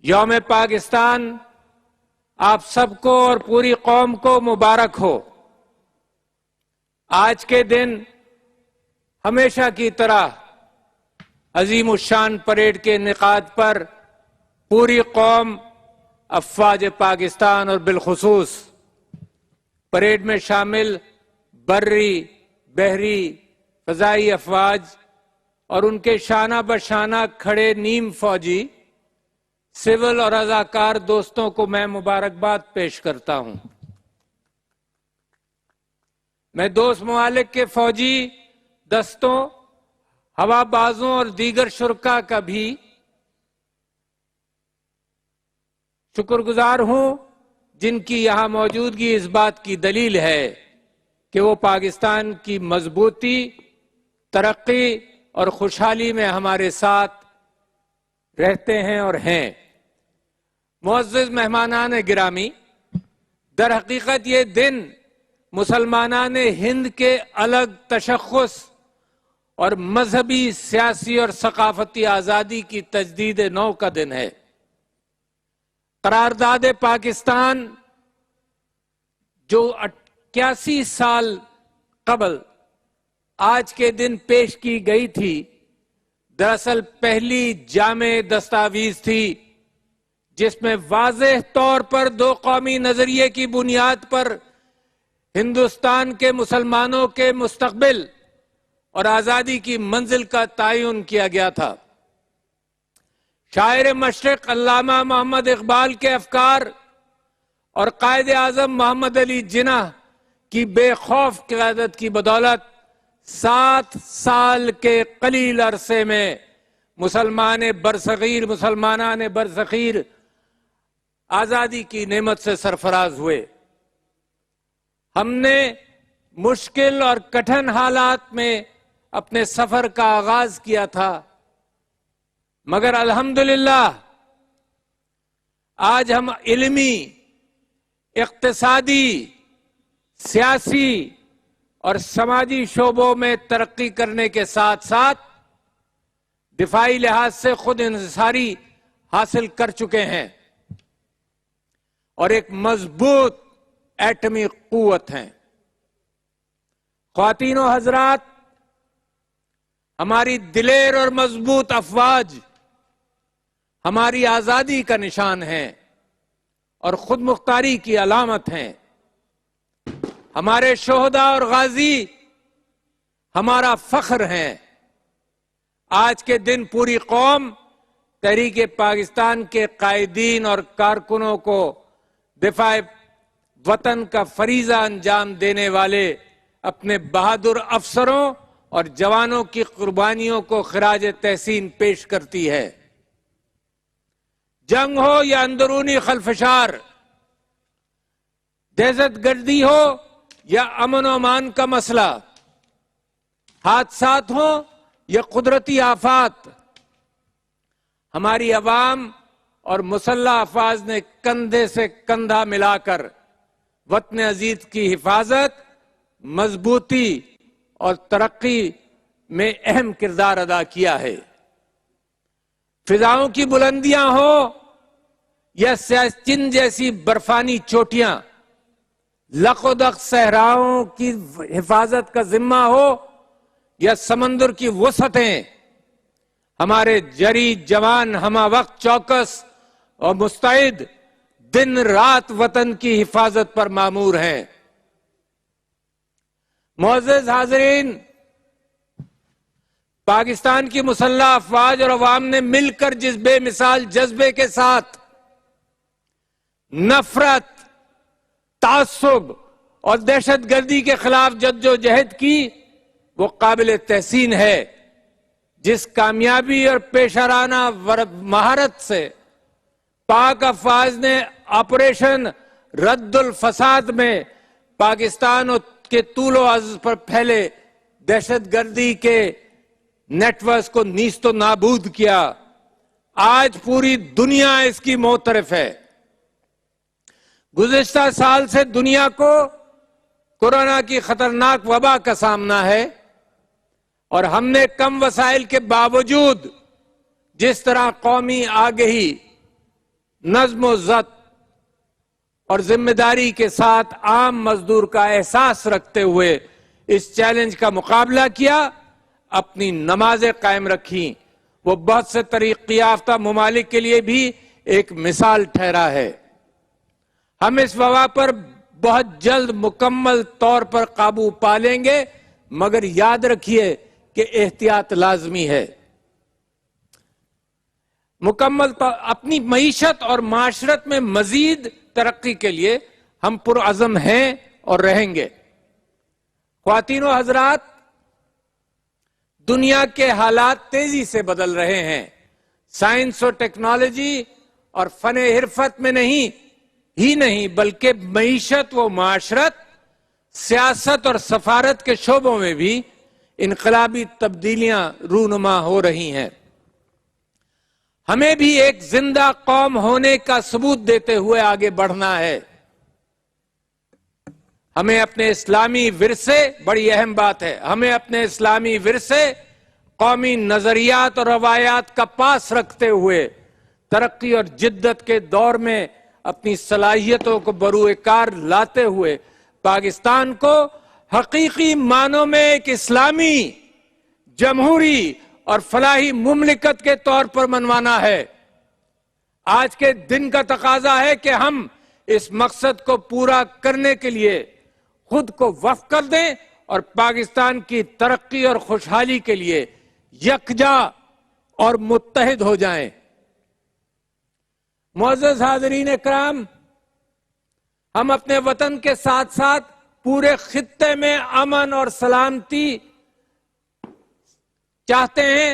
یوم پاکستان آپ سب کو اور پوری قوم کو مبارک ہو۔ آج کے دن ہمیشہ کی طرح عظیم الشان پریڈ کے انعقاد پر پوری قوم، افواج پاکستان اور بالخصوص پریڈ میں شامل بری، بحری، فضائی افواج اور ان کے شانہ بشانہ کھڑے نیم فوجی، سول اور رضاکار دوستوں کو میں مبارکباد پیش کرتا ہوں۔ میں دوست ممالک کے فوجی دستوں، ہوا بازوں اور دیگر شرکاء کا بھی شکر گزار ہوں، جن کی یہاں موجودگی اس بات کی دلیل ہے کہ وہ پاکستان کی مضبوطی، ترقی اور خوشحالی میں ہمارے ساتھ رہتے ہیں اور ہیں۔ معزز مہمانان گرامی، در حقیقت یہ دن مسلمانان ہند کے الگ تشخص اور مذہبی، سیاسی اور ثقافتی آزادی کی تجدید نو کا دن ہے۔ قرارداد پاکستان جو 81 سال قبل آج کے دن پیش کی گئی تھی، دراصل پہلی جامع دستاویز تھی جس میں واضح طور پر دو قومی نظریے کی بنیاد پر ہندوستان کے مسلمانوں کے مستقبل اور آزادی کی منزل کا تعین کیا گیا تھا۔ شاعر مشرق علامہ محمد اقبال کے افکار اور قائد اعظم محمد علی جناح کی بے خوف قیادت کی بدولت 7 سال کے قلیل عرصے میں مسلمانان برصغیر آزادی کی نعمت سے سرفراز ہوئے۔ ہم نے مشکل اور کٹھن حالات میں اپنے سفر کا آغاز کیا تھا، مگر الحمدللہ آج ہم علمی، اقتصادی، سیاسی اور سماجی شعبوں میں ترقی کرنے کے ساتھ ساتھ دفاعی لحاظ سے خود انحصاری حاصل کر چکے ہیں اور ایک مضبوط ایٹمی قوت ہیں۔ خواتین و حضرات، ہماری دلیر اور مضبوط افواج ہماری آزادی کا نشان ہیں اور خود مختاری کی علامت ہیں۔ ہمارے شہداء اور غازی ہمارا فخر ہیں۔ آج کے دن پوری قوم تحریک پاکستان کے قائدین اور کارکنوں کو دفاع وطن کا فریضہ انجام دینے والے اپنے بہادر افسروں اور جوانوں کی قربانیوں کو خراج تحسین پیش کرتی ہے۔ جنگ ہو یا اندرونی خلفشار، دہشت گردی ہو یا امن و امان کا مسئلہ، حادثات ہوں یا قدرتی آفات، ہماری عوام اور مسلح افواج نے کندھے سے کندھا ملا کر وطن عزیز کی حفاظت، مضبوطی اور ترقی میں اہم کردار ادا کیا ہے۔ فضاؤں کی بلندیاں ہوں یا سیاچن جیسی برفانی چوٹیاں، لق و دق صحراؤں کی حفاظت کا ذمہ ہو یا سمندر کی وسعتیں، ہمارے جری جوان ہمہ وقت چوکس اور مستعد دن رات وطن کی حفاظت پر مامور ہیں۔ معزز حاضرین، پاکستان کی مسلح افواج اور عوام نے مل کر جس بے مثال جذبے کے ساتھ نفرت، تعصب اور دہشت گردی کے خلاف جدوجہد کی، وہ قابل تحسین ہے۔ جس کامیابی اور پیشرانہ مہارت سے پاک افواج نے آپریشن رد الفساد میں پاکستان کے طول و عرض پر پھیلے دہشت گردی کے نیٹ ورک کو نیست و نابود کیا، آج پوری دنیا اس کی معترف ہے۔ گزشتہ سال سے دنیا کو کورونا کی خطرناک وبا کا سامنا ہے، اور ہم نے کم وسائل کے باوجود جس طرح قومی آگہی، نظم و ضبط اور ذمہ داری کے ساتھ عام مزدور کا احساس رکھتے ہوئے اس چیلنج کا مقابلہ کیا، اپنی نمازیں قائم رکھیں، وہ بہت سے ترقی یافتہ ممالک کے لیے بھی ایک مثال ٹھہرا ہے۔ ہم اس وبا پر بہت جلد مکمل طور پر قابو پا لیں گے، مگر یاد رکھیے کہ احتیاط لازمی ہے۔ مکمل طور اپنی معیشت اور معاشرت میں مزید ترقی کے لیے ہم پرعزم ہیں اور رہیں گے۔ خواتین و حضرات، دنیا کے حالات تیزی سے بدل رہے ہیں۔ سائنس و ٹیکنالوجی اور فن حرفت میں نہیں بلکہ معیشت و معاشرت، سیاست اور سفارت کے شعبوں میں بھی انقلابی تبدیلیاں رونما ہو رہی ہیں۔ ہمیں بھی ایک زندہ قوم ہونے کا ثبوت دیتے ہوئے آگے بڑھنا ہے۔ ہمیں اپنے اسلامی ورثے، بڑی اہم بات ہے، ہمیں اپنے اسلامی ورثے، قومی نظریات اور روایات کا پاس رکھتے ہوئے ترقی اور جدت کے دور میں اپنی صلاحیتوں کو بروئے کار لاتے ہوئے پاکستان کو حقیقی معنوں میں ایک اسلامی، جمہوری اور فلاحی مملکت کے طور پر منوانا ہے۔ آج کے دن کا تقاضا ہے کہ ہم اس مقصد کو پورا کرنے کے لیے خود کو وقف کر دیں اور پاکستان کی ترقی اور خوشحالی کے لیے یکجا اور متحد ہو جائیں۔ معزز حاضرین اکرام، ہم اپنے وطن کے ساتھ ساتھ پورے خطے میں امن اور سلامتی چاہتے ہیں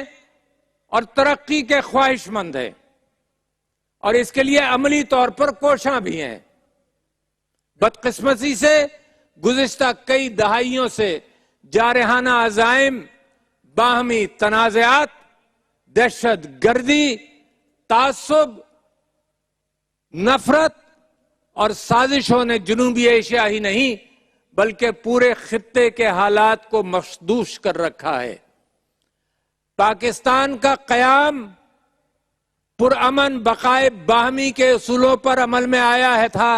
اور ترقی کے خواہش مند ہیں، اور اس کے لیے عملی طور پر کوشاں بھی ہیں۔ بدقسمتی سے گزشتہ کئی دہائیوں سے جارحانہ عزائم، باہمی تنازعات، دہشت گردی، تعصب، نفرت اور سازشوں نے جنوبی ایشیا ہی نہیں بلکہ پورے خطے کے حالات کو مخدوش کر رکھا ہے۔ پاکستان کا قیام پرامن بقائے باہمی کے اصولوں پر عمل میں آیا تھا،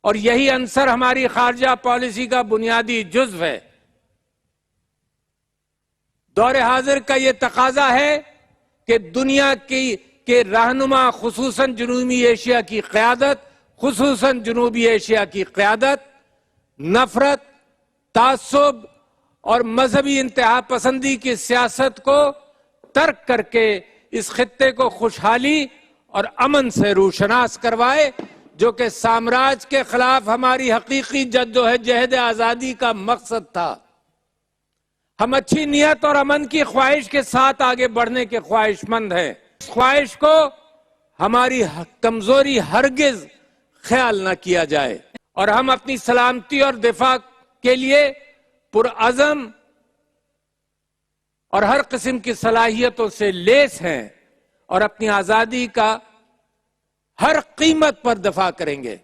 اور یہی عنصر ہماری خارجہ پالیسی کا بنیادی جزو ہے۔ دور حاضر کا یہ تقاضا ہے کہ دنیا کے رہنما، خصوصاً جنوبی ایشیا کی قیادت نفرت، تعصب اور مذہبی انتہا پسندی کی سیاست کو ترک کر کے اس خطے کو خوشحالی اور امن سے روشناس کروائے، جو کہ سامراج کے خلاف ہماری حقیقی جدوجہد آزادی کا مقصد تھا۔ ہم اچھی نیت اور امن کی خواہش کے ساتھ آگے بڑھنے کے خواہش مند ہیں۔ اس خواہش کو ہماری کمزوری ہرگز خیال نہ کیا جائے، اور ہم اپنی سلامتی اور دفاع کے لیے پرعزم اور ہر قسم کی صلاحیتوں سے لیس ہیں، اور اپنی آزادی کا ہر قیمت پر دفاع کریں گے۔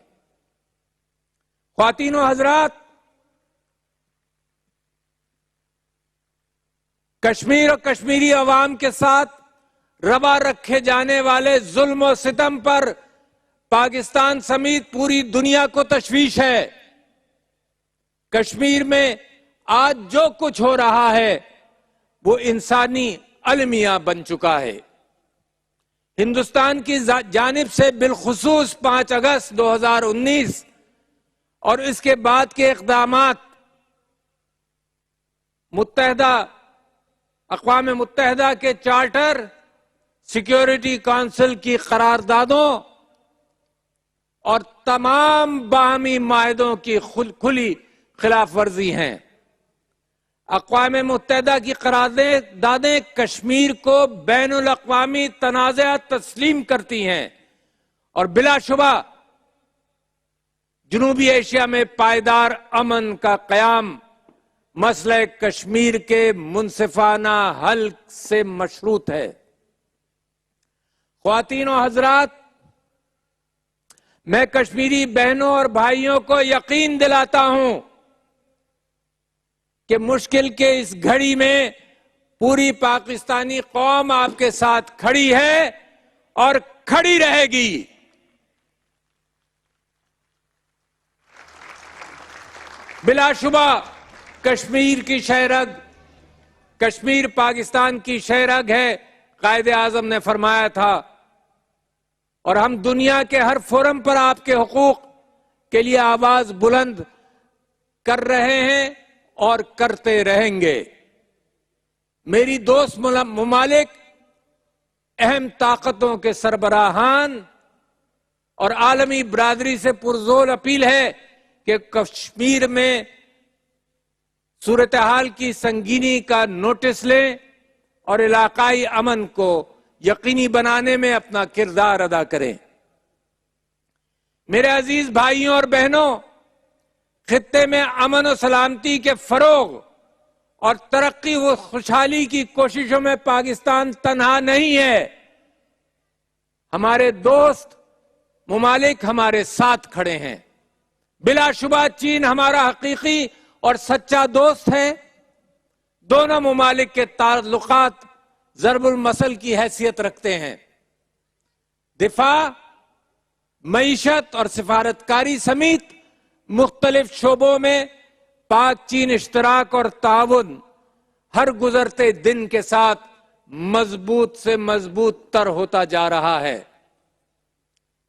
خواتین و حضرات، کشمیر اور کشمیری عوام کے ساتھ روا رکھے جانے والے ظلم و ستم پر پاکستان سمیت پوری دنیا کو تشویش ہے۔ کشمیر میں آج جو کچھ ہو رہا ہے وہ انسانی المیہ بن چکا ہے۔ ہندوستان کی جانب سے بالخصوص 5 اگست 2019 اور اس کے بعد کے اقدامات، اقوام متحدہ کے چارٹر، سیکیورٹی کونسل کی قراردادوں اور تمام باہمی معاہدوں کی کھلی خلاف ورزی ہیں۔ اقوام متحدہ کی قراردادیں کشمیر کو بین الاقوامی تنازع تسلیم کرتی ہیں، اور بلا شبہ جنوبی ایشیا میں پائیدار امن کا قیام مسئلہ کشمیر کے منصفانہ حل سے مشروط ہے۔ خواتین و حضرات، میں کشمیری بہنوں اور بھائیوں کو یقین دلاتا ہوں کہ مشکل کے اس گھڑی میں پوری پاکستانی قوم آپ کے ساتھ کھڑی ہے اور کھڑی رہے گی۔ بلا شبہ کشمیر کی شہرگ، کشمیر پاکستان کی شہرگ ہے، قائد اعظم نے فرمایا تھا، اور ہم دنیا کے ہر فورم پر آپ کے حقوق کے لیے آواز بلند کر رہے ہیں اور کرتے رہیں گے۔ میری دوست ممالک، اہم طاقتوں کے سربراہان اور عالمی برادری سے پرزور اپیل ہے کہ کشمیر میں صورتحال کی سنگینی کا نوٹس لیں اور علاقائی امن کو یقینی بنانے میں اپنا کردار ادا کریں۔ میرے عزیز بھائیوں اور بہنوں، خطے میں امن و سلامتی کے فروغ اور ترقی و خوشحالی کی کوششوں میں پاکستان تنہا نہیں ہے۔ ہمارے دوست ممالک ہمارے ساتھ کھڑے ہیں۔ بلا شبہ چین ہمارا حقیقی اور سچا دوست ہے۔ دونوں ممالک کے تعلقات ضرب المثل کی حیثیت رکھتے ہیں۔ دفاع، معیشت اور سفارتکاری سمیت مختلف شعبوں میں پاک چین اشتراک اور تعاون ہر گزرتے دن کے ساتھ مضبوط سے مضبوط تر ہوتا جا رہا ہے۔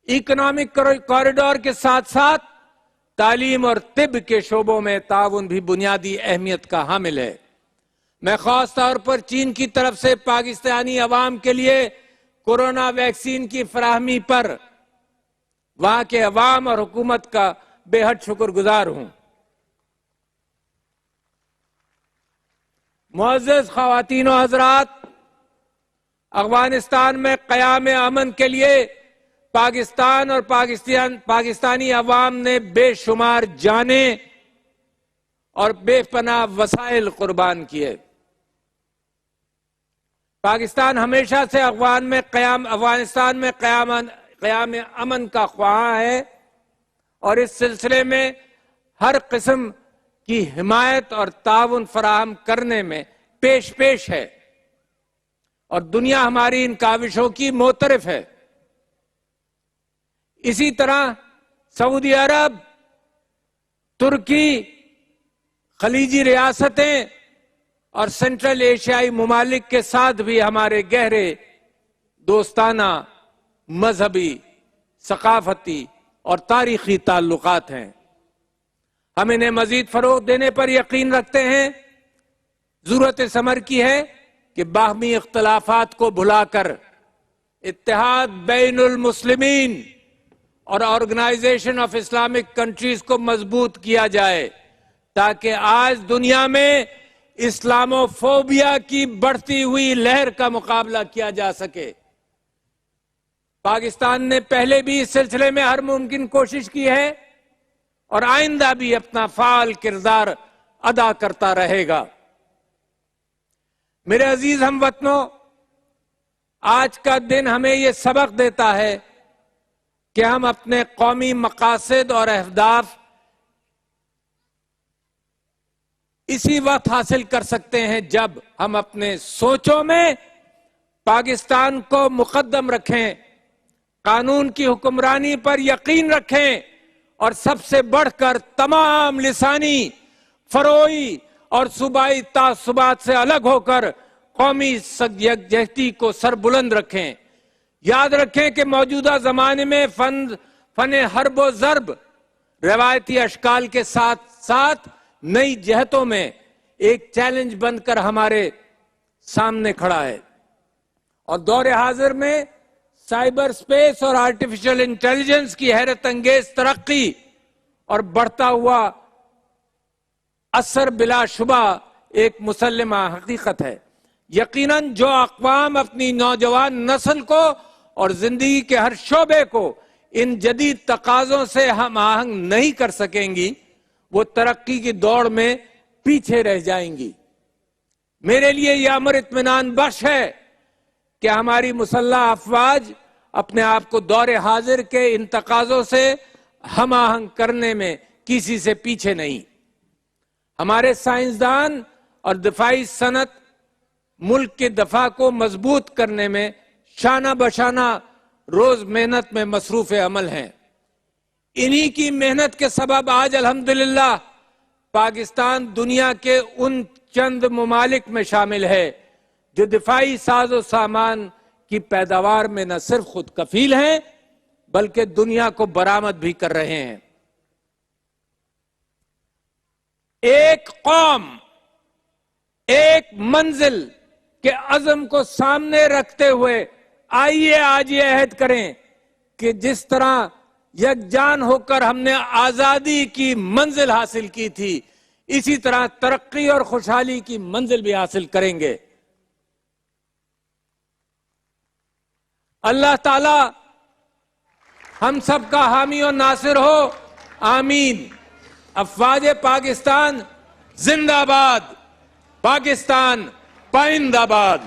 اکنامک کوریڈور کے ساتھ ساتھ تعلیم اور طب کے شعبوں میں تعاون بھی بنیادی اہمیت کا حامل ہے۔ میں خاص طور پر چین کی طرف سے پاکستانی عوام کے لیے کورونا ویکسین کی فراہمی پر وہاں کے عوام اور حکومت کا بے حد شکر گزار ہوں۔ معزز خواتین و حضرات، افغانستان میں قیام امن کے لیے پاکستان اور پاکستانی عوام نے بے شمار جانیں اور بے پناہ وسائل قربان کیے۔ پاکستان ہمیشہ سے افغانستان میں قیام امن کا خواہاں ہے اور اس سلسلے میں ہر قسم کی حمایت اور تعاون فراہم کرنے میں پیش ہے، اور دنیا ہماری ان کاوشوں کی معترف ہے۔ اسی طرح سعودی عرب، ترکی، خلیجی ریاستیں اور سینٹرل ایشیائی ممالک کے ساتھ بھی ہمارے گہرے دوستانہ، مذہبی، ثقافتی اور تاریخی تعلقات ہیں۔ ہم انہیں مزید فروغ دینے پر یقین رکھتے ہیں۔ ضرورت اس امر کی ہے کہ باہمی اختلافات کو بھلا کر اتحاد بین المسلمین اور آرگنائزیشن آف اسلامک کنٹریز کو مضبوط کیا جائے، تاکہ آج دنیا میں اسلامو فوبیا کی بڑھتی ہوئی لہر کا مقابلہ کیا جا سکے۔ پاکستان نے پہلے بھی اس سلسلے میں ہر ممکن کوشش کی ہے اور آئندہ بھی اپنا فعال کردار ادا کرتا رہے گا۔ میرے عزیز ہم وطنوں، آج کا دن ہمیں یہ سبق دیتا ہے کہ ہم اپنے قومی مقاصد اور اہداف اسی وقت حاصل کر سکتے ہیں جب ہم اپنے سوچوں میں پاکستان کو مقدم رکھیں، قانون کی حکمرانی پر یقین رکھیں، اور سب سے بڑھ کر تمام لسانی، فروعی اور صوبائی تعصبات سے الگ ہو کر قومی یکجہتی کو سربلند رکھیں۔ یاد رکھیں کہ موجودہ زمانے میں فن حرب و ضرب روایتی اشکال کے ساتھ ساتھ نئی جہتوں میں ایک چیلنج بن کر ہمارے سامنے کھڑا ہے، اور دور حاضر میں سائبر سپیس اور آرٹیفیشل انٹیلیجنس کی حیرت انگیز ترقی اور بڑھتا ہوا اثر بلا شبہ ایک مسلمہ حقیقت ہے۔ یقیناً جو اقوام اپنی نوجوان نسل کو اور زندگی کے ہر شعبے کو ان جدید تقاضوں سے ہم آہنگ نہیں کر سکیں گی، وہ ترقی کی دوڑ میں پیچھے رہ جائیں گی۔ میرے لیے یہ امر اطمینان بخش ہے کہ ہماری مسلح افواج اپنے آپ کو دور حاضر کے ان تقاضوں سے ہم آہنگ کرنے میں کسی سے پیچھے نہیں۔ ہمارے سائنسدان اور دفاعی صنعت ملک کے دفاع کو مضبوط کرنے میں شانہ بشانہ روز محنت میں مصروف عمل ہیں. انہی کی محنت کے سبب آج الحمدللہ پاکستان دنیا کے ان چند ممالک میں شامل ہے جو دفاعی ساز و سامان کی پیداوار میں نہ صرف خود کفیل ہیں بلکہ دنیا کو برآمد بھی کر رہے ہیں. ایک قوم ایک منزل کے عزم کو سامنے رکھتے ہوئے آئیے آج یہ عہد کریں کہ جس طرح یکجان ہو کر ہم نے آزادی کی منزل حاصل کی تھی اسی طرح ترقی اور خوشحالی کی منزل بھی حاصل کریں گے. اللہ تعالی ہم سب کا حامی و ناصر ہو. آمین. افواج پاکستان زندہ باد. پاکستان پائندہ باد.